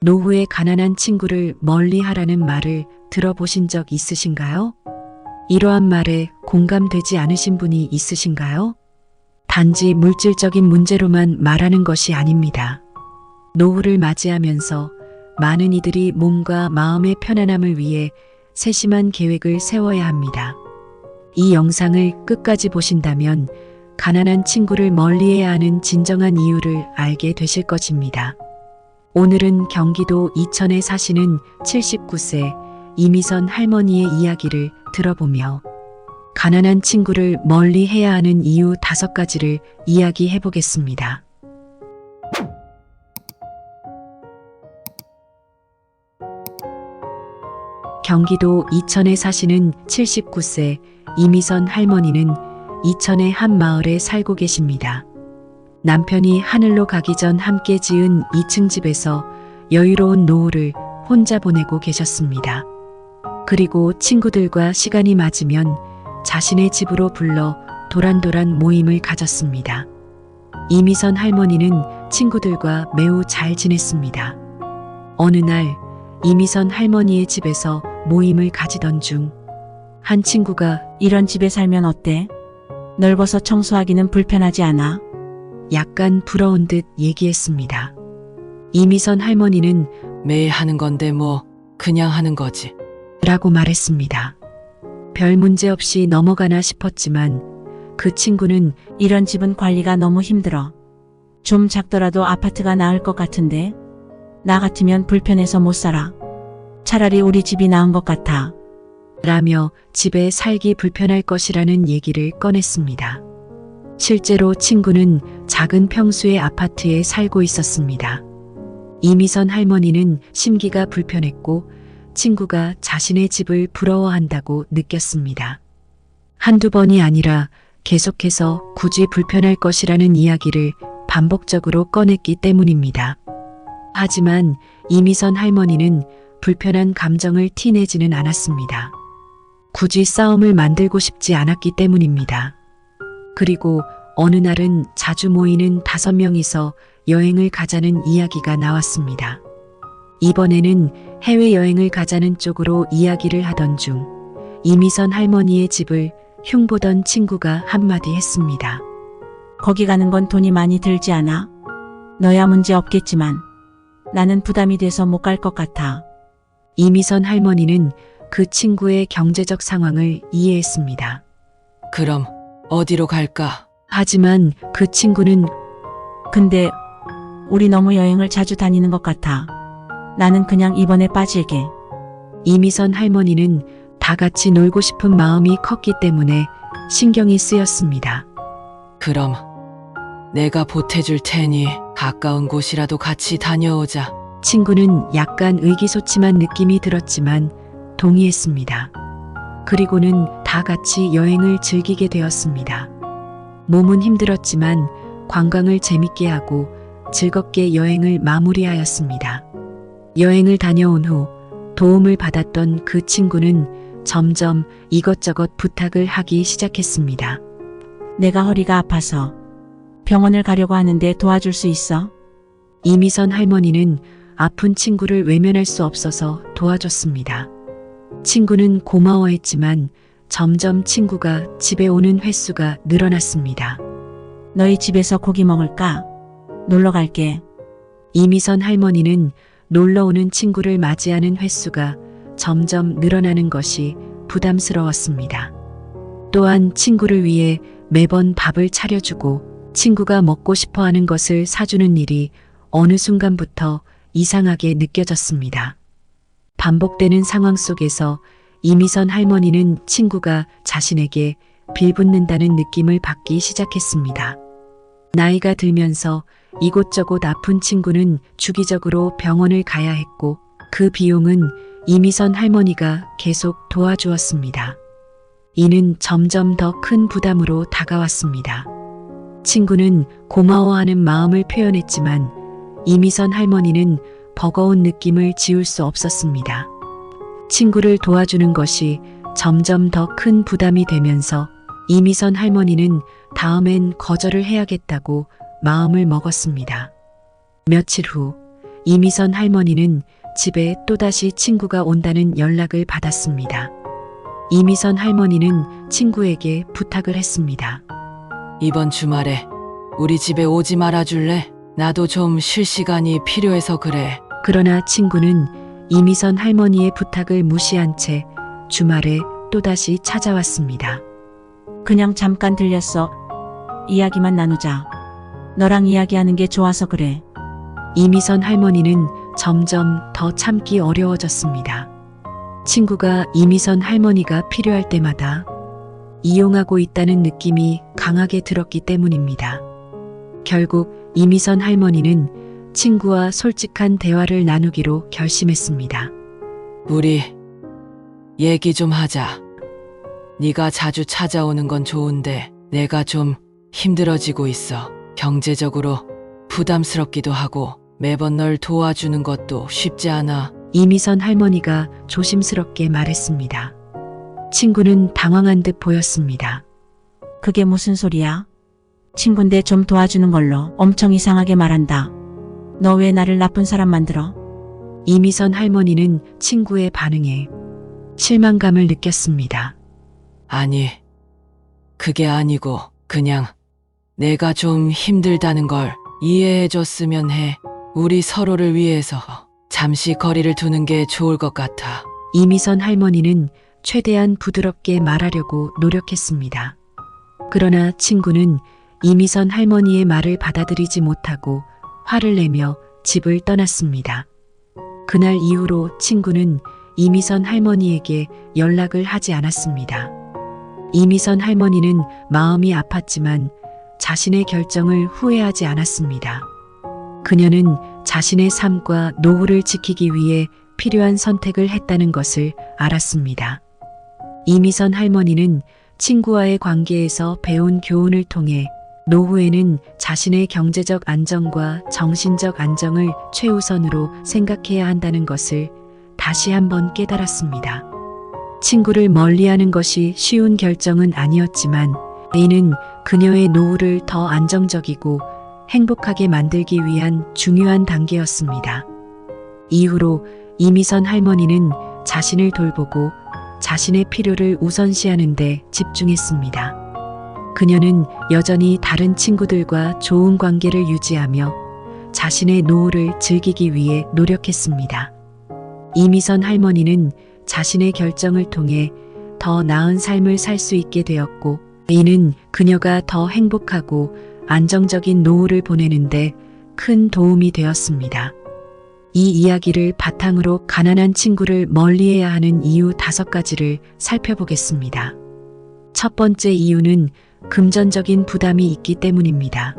노후에 가난한 친구를 멀리하라는 말을 들어보신 적 있으신가요? 이러한 말에 공감되지 않으신 분이 있으신가요? 단지 물질적인 문제로만 말하는 것이 아닙니다. 노후를 맞이하면서 많은 이들이 몸과 마음의 편안함을 위해 세심한 계획을 세워야 합니다. 이 영상을 끝까지 보신다면 가난한 친구를 멀리해야 하는 진정한 이유를 알게 되실 것입니다. 오늘은 경기도 이천에 사시는 79세 이미선 할머니의 이야기를 들어보며 가난한 친구를 멀리해야 하는 이유 5가지를 이야기해 보겠습니다. 경기도 이천에 사시는 79세 이미선 할머니는 이천의 한 마을에 살고 계십니다. 남편이 하늘로 가기 전 함께 지은 2층 집에서 여유로운 노후를 혼자 보내고 계셨습니다. 그리고 친구들과 시간이 맞으면 자신의 집으로 불러 도란도란 모임을 가졌습니다. 이미선 할머니는 친구들과 매우 잘 지냈습니다. 어느 날 이미선 할머니의 집에서 모임을 가지던 중 한 친구가 이런 집에 살면 어때? 넓어서 청소하기는 불편하지 않아? 약간 부러운 듯 얘기했습니다. 이미선 할머니는 매일 하는 건데 뭐 그냥 하는 거지. 라고 말했습니다. 별 문제 없이 넘어가나 싶었지만 그 친구는 이런 집은 관리가 너무 힘들어. 좀 작더라도 아파트가 나을 것 같은데? 나 같으면 불편해서 못 살아. 차라리 우리 집이 나은 것 같아. 라며 집에 살기 불편할 것이라는 얘기를 꺼냈습니다. 실제로 친구는 작은 평수의 아파트에 살고 있었습니다. 이미선 할머니는 심기가 불편했고 친구가 자신의 집을 부러워한다고 느꼈습니다. 한두 번이 아니라 계속해서 굳이 불편할 것이라는 이야기를 반복적으로 꺼냈기 때문입니다. 하지만 이미선 할머니는 불편한 감정을 티내지는 않았습니다. 굳이 싸움을 만들고 싶지 않았기 때문입니다. 그리고 어느 날은 자주 모이는 5명이서 여행을 가자는 이야기가 나왔습니다. 이번에는 해외여행을 가자는 쪽으로 이야기를 하던 중 이미선 할머니의 집을 흉보던 친구가 한마디 했습니다. 거기 가는 건 돈이 많이 들지 않아? 너야 문제 없겠지만 나는 부담이 돼서 못 갈 것 같아. 이미선 할머니는 그 친구의 경제적 상황을 이해했습니다. 그럼 어디로 갈까? 하지만 그 친구는 근데 우리 너무 여행을 자주 다니는 것 같아. 나는 그냥 이번에 빠질게. 이미선 할머니는 다 같이 놀고 싶은 마음이 컸기 때문에 신경이 쓰였습니다. 그럼 내가 보태줄 테니 가까운 곳이라도 같이 다녀오자. 친구는 약간 의기소침한 느낌이 들었지만 동의했습니다. 그리고는 다 같이 여행을 즐기게 되었습니다. 몸은 힘들었지만 관광을 재밌게 하고 즐겁게 여행을 마무리하였습니다. 여행을 다녀온 후 도움을 받았던 그 친구는 점점 이것저것 부탁을 하기 시작했습니다. 내가 허리가 아파서 병원을 가려고 하는데 도와줄 수 있어? 이미선 할머니는 아픈 친구를 외면할 수 없어서 도와줬습니다. 친구는 고마워했지만 점점 친구가 집에 오는 횟수가 늘어났습니다. 너희 집에서 고기 먹을까? 놀러 갈게. 이미선 할머니는 놀러 오는 친구를 맞이하는 횟수가 점점 늘어나는 것이 부담스러웠습니다. 또한 친구를 위해 매번 밥을 차려주고 친구가 먹고 싶어 하는 것을 사주는 일이 어느 순간부터 이상하게 느껴졌습니다. 반복되는 상황 속에서 이미선 할머니는 친구가 자신에게 빌붙는다는 느낌을 받기 시작했습니다. 나이가 들면서 이곳저곳 아픈 친구는 주기적으로 병원을 가야 했고 그 비용은 이미선 할머니가 계속 도와주었습니다. 이는 점점 더 큰 부담으로 다가왔습니다. 친구는 고마워하는 마음을 표현했지만 이미선 할머니는 버거운 느낌을 지울 수 없었습니다. 친구를 도와주는 것이 점점 더 큰 부담이 되면서 이미선 할머니는 다음엔 거절을 해야겠다고 마음을 먹었습니다. 며칠 후 이미선 할머니는 집에 또다시 친구가 온다는 연락을 받았습니다. 이미선 할머니는 친구에게 부탁을 했습니다. 이번 주말에 우리 집에 오지 말아줄래? 나도 좀 쉴 시간이 필요해서 그래. 그러나 친구는 이미선 할머니의 부탁을 무시한 채 주말에 또다시 찾아왔습니다. 그냥 잠깐 들렸어. 이야기만 나누자. 너랑 이야기하는 게 좋아서 그래. 이미선 할머니는 점점 더 참기 어려워졌습니다. 친구가 이미선 할머니가 필요할 때마다 이용하고 있다는 느낌이 강하게 들었기 때문입니다. 결국 이미선 할머니는 친구와 솔직한 대화를 나누기로 결심했습니다. 우리 얘기 좀 하자. 네가 자주 찾아오는 건 좋은데 내가 좀 힘들어지고 있어. 경제적으로 부담스럽기도 하고 매번 널 도와주는 것도 쉽지 않아. 이미선 할머니가 조심스럽게 말했습니다. 친구는 당황한 듯 보였습니다. 그게 무슨 소리야? 친군데 좀 도와주는 걸로 엄청 이상하게 말한다. 너 왜 나를 나쁜 사람 만들어? 이미선 할머니는 친구의 반응에 실망감을 느꼈습니다. 아니, 그게 아니고 그냥 내가 좀 힘들다는 걸 이해해줬으면 해. 우리 서로를 위해서 잠시 거리를 두는 게 좋을 것 같아. 이미선 할머니는 최대한 부드럽게 말하려고 노력했습니다. 그러나 친구는 이미선 할머니의 말을 받아들이지 못하고 화를 내며 집을 떠났습니다. 그날 이후로 친구는 이미선 할머니에게 연락을 하지 않았습니다. 이미선 할머니는 마음이 아팠지만 자신의 결정을 후회하지 않았습니다. 그녀는 자신의 삶과 노후를 지키기 위해 필요한 선택을 했다는 것을 알았습니다. 이미선 할머니는 친구와의 관계에서 배운 교훈을 통해 노후에는 자신의 경제적 안정과 정신적 안정을 최우선으로 생각해야 한다는 것을 다시 한번 깨달았습니다. 친구를 멀리하는 것이 쉬운 결정은 아니었지만 이는 그녀의 노후를 더 안정적이고 행복하게 만들기 위한 중요한 단계였습니다. 이후로 이미선 할머니는 자신을 돌보고 자신의 필요를 우선시하는 데 집중했습니다. 그녀는 여전히 다른 친구들과 좋은 관계를 유지하며 자신의 노후를 즐기기 위해 노력했습니다. 이미선 할머니는 자신의 결정을 통해 더 나은 삶을 살 수 있게 되었고, 이는 그녀가 더 행복하고 안정적인 노후를 보내는데 큰 도움이 되었습니다. 이 이야기를 바탕으로 가난한 친구를 멀리해야 하는 이유 5가지를 살펴보겠습니다. 첫 번째 이유는 금전적인 부담이 있기 때문입니다.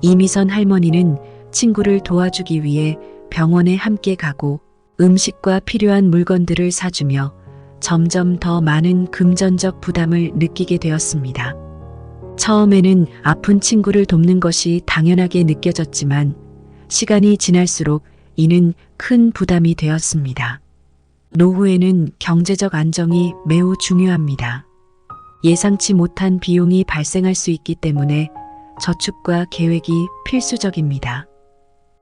이미선 할머니는 친구를 도와주기 위해 병원에 함께 가고 음식과 필요한 물건들을 사주며 점점 더 많은 금전적 부담을 느끼게 되었습니다. 처음에는 아픈 친구를 돕는 것이 당연하게 느껴졌지만 시간이 지날수록 이는 큰 부담이 되었습니다. 노후에는 경제적 안정이 매우 중요합니다. 예상치 못한 비용이 발생할 수 있기 때문에 저축과 계획이 필수적입니다.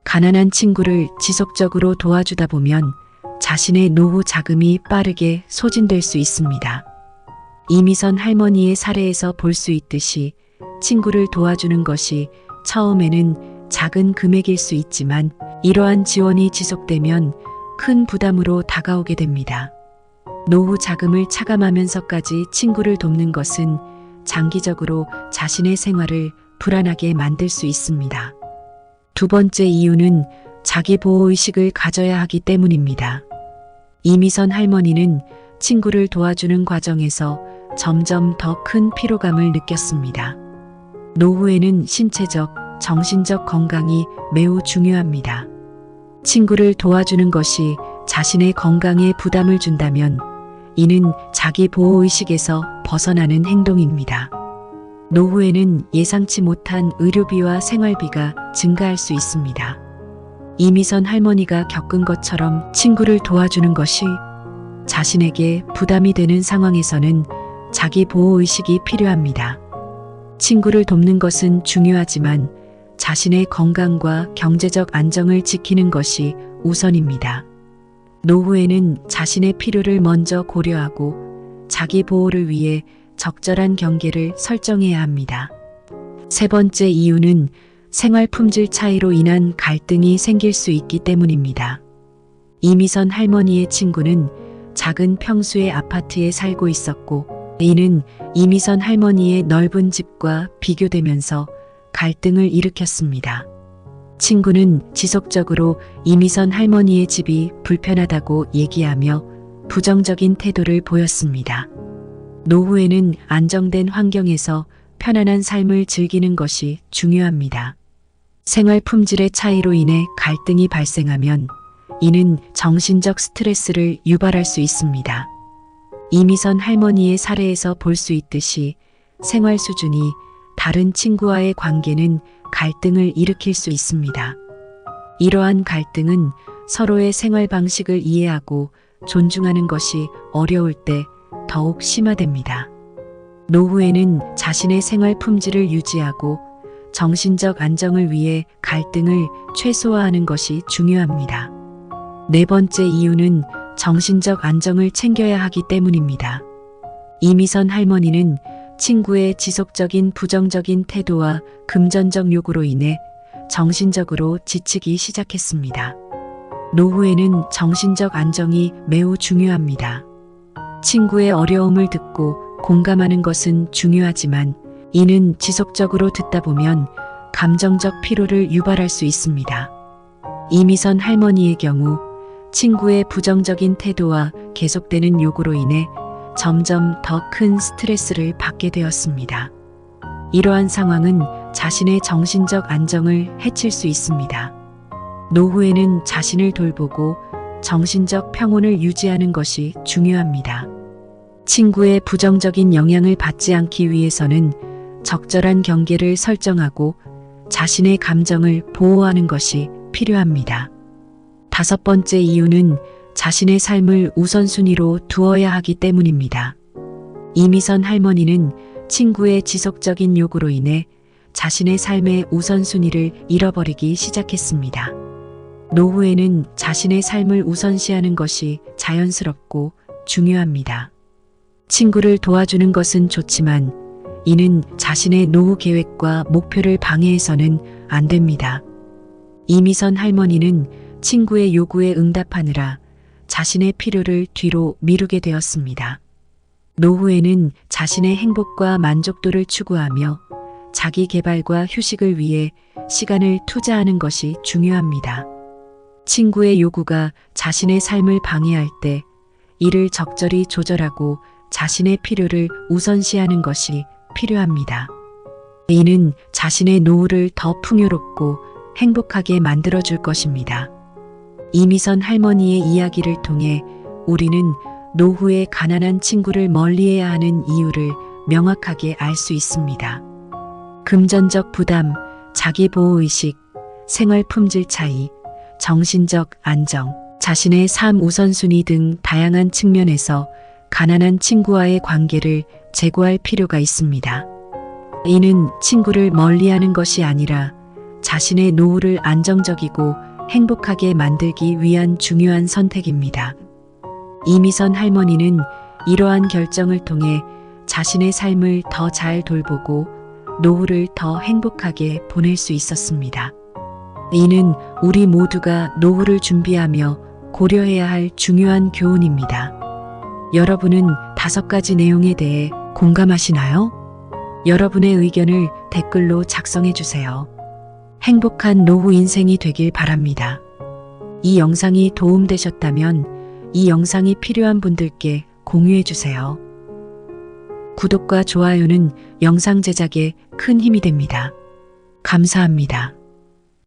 가난한 친구를 지속적으로 도와주다 보면 자신의 노후 자금이 빠르게 소진될 수 있습니다. 이미선 할머니의 사례에서 볼 수 있듯이 친구를 도와주는 것이 처음에는 작은 금액일 수 있지만 이러한 지원이 지속되면 큰 부담으로 다가오게 됩니다. 노후 자금을 차감하면서까지 친구를 돕는 것은 장기적으로 자신의 생활을 불안하게 만들 수 있습니다. 두 번째 이유는 자기 보호의식을 가져야 하기 때문입니다. 이미선 할머니는 친구를 도와주는 과정에서 점점 더 큰 피로감을 느꼈습니다. 노후에는 신체적, 정신적 건강이 매우 중요합니다. 친구를 도와주는 것이 자신의 건강에 부담을 준다면 이는 자기 보호의식에서 벗어나는 행동입니다. 노후에는 예상치 못한 의료비와 생활비가 증가할 수 있습니다. 이미선 할머니가 겪은 것처럼 친구를 도와주는 것이 자신에게 부담이 되는 상황에서는 자기 보호의식이 필요합니다. 친구를 돕는 것은 중요하지만 자신의 건강과 경제적 안정을 지키는 것이 우선입니다. 노후에는 자신의 필요를 먼저 고려하고 자기 보호를 위해 적절한 경계를 설정해야 합니다. 세 번째 이유는 생활 품질 차이로 인한 갈등이 생길 수 있기 때문입니다. 이미선 할머니의 친구는 작은 평수의 아파트에 살고 있었고, 이는 이미선 할머니의 넓은 집과 비교되면서 갈등을 일으켰습니다. 친구는 지속적으로 이미선 할머니의 집이 불편하다고 얘기하며 부정적인 태도를 보였습니다. 노후에는 안정된 환경에서 편안한 삶을 즐기는 것이 중요합니다. 생활 품질의 차이로 인해 갈등이 발생하면 이는 정신적 스트레스를 유발할 수 있습니다. 이미선 할머니의 사례에서 볼 수 있듯이 생활 수준이 다른 친구와의 관계는 갈등을 일으킬 수 있습니다. 이러한 갈등은 서로의 생활 방식을 이해하고 존중하는 것이 어려울 때 더욱 심화됩니다. 노후에는 자신의 생활 품질을 유지하고 정신적 안정을 위해 갈등을 최소화하는 것이 중요합니다. 네 번째 이유는 정신적 안정을 챙겨야 하기 때문입니다. 이미선 할머니는 친구의 지속적인 부정적인 태도와 금전적 요구로 인해 정신적으로 지치기 시작했습니다. 노후에는 정신적 안정이 매우 중요합니다. 친구의 어려움을 듣고 공감하는 것은 중요하지만 이는 지속적으로 듣다 보면 감정적 피로를 유발할 수 있습니다. 이미선 할머니의 경우 친구의 부정적인 태도와 계속되는 요구로 인해 점점 더 큰 스트레스를 받게 되었습니다. 이러한 상황은 자신의 정신적 안정을 해칠 수 있습니다. 노후에는 자신을 돌보고 정신적 평온을 유지하는 것이 중요합니다. 친구의 부정적인 영향을 받지 않기 위해서는 적절한 경계를 설정하고 자신의 감정을 보호하는 것이 필요합니다. 다섯 번째 이유는 자신의 삶을 우선순위로 두어야 하기 때문입니다. 이미선 할머니는 친구의 지속적인 요구로 인해 자신의 삶의 우선순위를 잃어버리기 시작했습니다. 노후에는 자신의 삶을 우선시하는 것이 자연스럽고 중요합니다. 친구를 도와주는 것은 좋지만 이는 자신의 노후 계획과 목표를 방해해서는 안 됩니다. 이미선 할머니는 친구의 요구에 응답하느라 자신의 필요를 뒤로 미루게 되었습니다. 노후에는 자신의 행복과 만족도를 추구하며 자기 개발과 휴식을 위해 시간을 투자하는 것이 중요합니다. 친구의 요구가 자신의 삶을 방해할 때 이를 적절히 조절하고 자신의 필요를 우선시하는 것이 필요합니다. 이는 자신의 노후를 더 풍요롭고 행복하게 만들어줄 것입니다. 이미선 할머니의 이야기를 통해 우리는 노후에 가난한 친구를 멀리해야 하는 이유를 명확하게 알 수 있습니다. 금전적 부담, 자기보호의식, 생활 품질 차이, 정신적 안정, 자신의 삶 우선순위 등 다양한 측면에서 가난한 친구와의 관계를 제고할 필요가 있습니다. 이는 친구를 멀리하는 것이 아니라 자신의 노후를 안정적이고 행복하게 만들기 위한 중요한 선택입니다. 이미선 할머니는 이러한 결정을 통해 자신의 삶을 더 잘 돌보고 노후를 더 행복하게 보낼 수 있었습니다. 이는 우리 모두가 노후를 준비하며 고려해야 할 중요한 교훈입니다. 여러분은 5가지 내용에 대해 공감하시나요? 여러분의 의견을 댓글로 작성해 주세요. 행복한 노후 인생이 되길 바랍니다. 이 영상이 도움되셨다면 이 영상이 필요한 분들께 공유해 주세요. 구독과 좋아요는 영상 제작에 큰 힘이 됩니다. 감사합니다.